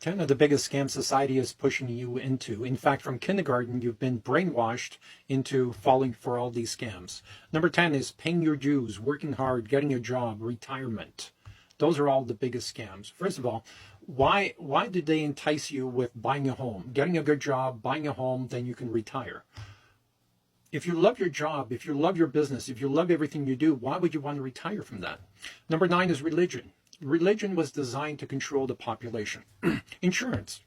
10 of the biggest scams society is pushing you into. In fact, from kindergarten, you've been brainwashed into falling for all these scams. Number 10 is paying your dues, working hard, getting a job, retirement. Those are all the biggest scams. First of all, why did they entice you with buying a home, getting a good job, buying a home, then you can retire? If you love your job, if you love your business, if you love everything you do, why would you want to retire from that? Number 9 is religion. Religion was designed to control the population. Insurance.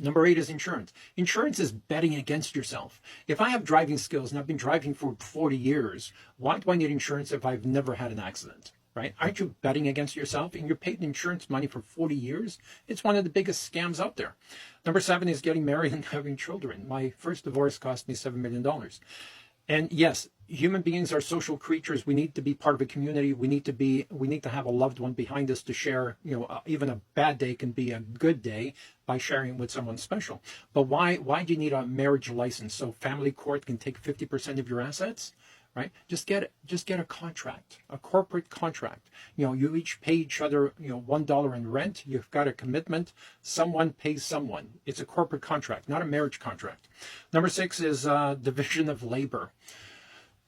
Number 8 is insurance. Insurance is betting against yourself. If I have driving skills and I've been driving for 40 years, why do I need insurance if I've never had an accident? Right? Aren't you betting against yourself? And you're paid insurance money for 40 years? It's one of the biggest scams out there. Number 7 is getting married and having children. My first divorce cost me $7 million. And yes, human beings are social creatures. We need to be part of a community. We need to have a loved one behind us to share. Even a bad day can be a good day by sharing it with someone special. But why do you need a marriage license? So family court can take 50% of your assets? Right? Just get a contract, a corporate contract. You each pay each other, $1 in rent. You've got a commitment. Someone pays someone. It's a corporate contract, not a marriage contract. Number 6 is division of labor.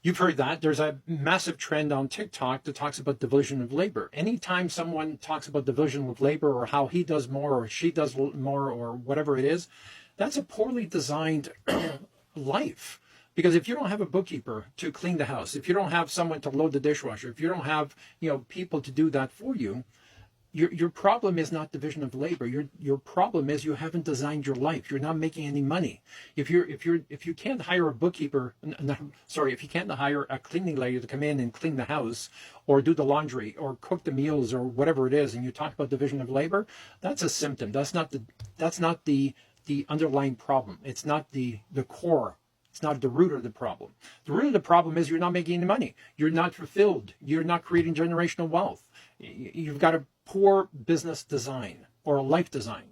You've heard that. There's a massive trend on TikTok that talks about division of labor. Anytime someone talks about division of labor or how he does more or she does more or whatever it is, that's a poorly designed life. Because if you don't have a bookkeeper to clean the house, if you don't have someone to load the dishwasher, if you don't have people to do that for you, your problem is not division of labor. Your problem is you haven't designed your life. You're not making any money. If you can't hire a bookkeeper, if you can't hire a cleaning lady to come in and clean the house, or do the laundry, or cook the meals, or whatever it is, and you talk about division of labor, that's a symptom. That's not the underlying problem. It's not the core. It's not the root of the problem. The root of the problem is you're not making any money. You're not fulfilled. You're not creating generational wealth. You've got a poor business design or a life design.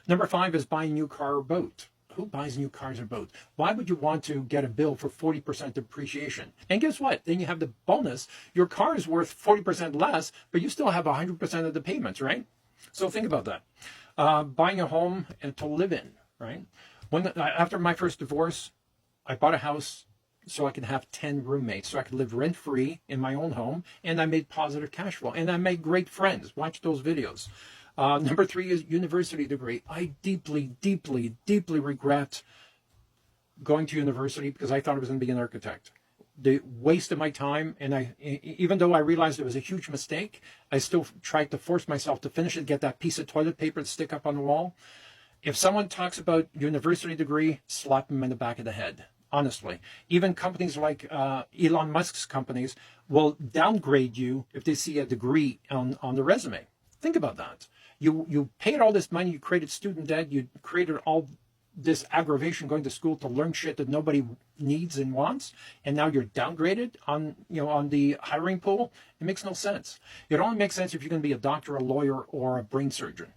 Number 5 is buying a new car or boat. Who buys new cars or boats? Why would you want to get a bill for 40% depreciation? And guess what? Then you have the bonus. Your car is worth 40% less, but you still have 100% of the payments, right? So think about that. Buying a home and to live in, right? After my first divorce, I bought a house so I could have 10 roommates, so I could live rent-free in my own home, and I made positive cash flow, and I made great friends. Watch those videos. Number 3 is university degree. I deeply, deeply, deeply regret going to university because I thought I was going to be an architect. The waste of my time, and even though I realized it was a huge mistake, I still tried to force myself to finish it, get that piece of toilet paper to stick up on the wall. If someone talks about university degree, slap them in the back of the head. Honestly, even companies like Elon Musk's companies will downgrade you if they see a degree on the resume. Think about that. You paid all this money, you created student debt, you created all this aggravation going to school to learn shit that nobody needs and wants, and now you're downgraded on the hiring pool. It makes no sense. It only makes sense if you're going to be a doctor, a lawyer, or a brain surgeon.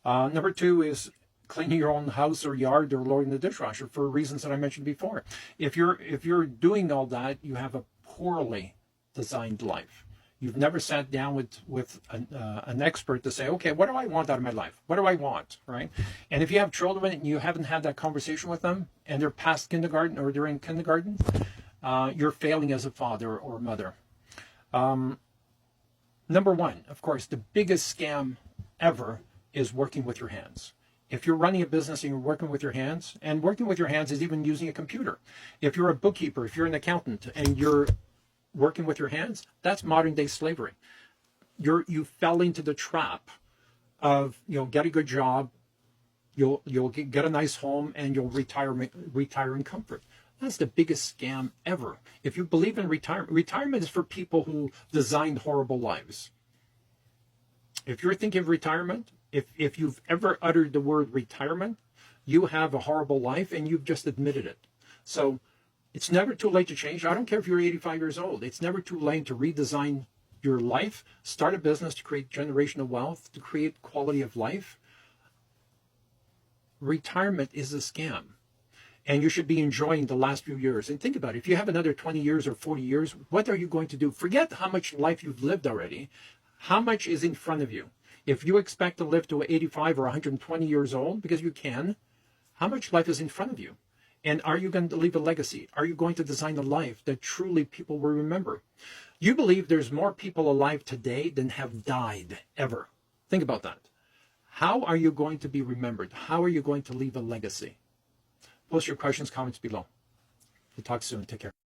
Number 2 is cleaning your own house or yard or loading the dishwasher for reasons that I mentioned before. If you're doing all that, you have a poorly designed life. You've never sat down with an expert to say, okay, what do I want out of my life? What do I want, right? And if you have children and you haven't had that conversation with them, and they're past kindergarten or they're in kindergarten, you're failing as a father or mother. Number 1, of course, the biggest scam ever is working with your hands. If you're running a business and you're working with your hands, and working with your hands is even using a computer. If you're a bookkeeper, if you're an accountant, and you're working with your hands, that's modern day slavery. You fell into the trap of get a good job, you'll get a nice home, and you'll retire in comfort. That's the biggest scam ever. If you believe in retirement is for people who designed horrible lives. If you're thinking of retirement, if you've ever uttered the word retirement, you have a horrible life and you've just admitted it. So it's never too late to change. I don't care if you're 85 years old. It's never too late to redesign your life, start a business to create generational wealth, to create quality of life. Retirement is a scam. And you should be enjoying the last few years. And think about it. If you have another 20 years or 40 years, what are you going to do? Forget how much life you've lived already. How much is in front of you? If you expect to live to 85 or 120 years old, because you can, how much life is in front of you? And are you going to leave a legacy? Are you going to design a life that truly people will remember? You believe there's more people alive today than have died ever. Think about that. How are you going to be remembered? How are you going to leave a legacy? Post your questions, comments below. We'll talk soon. Take care.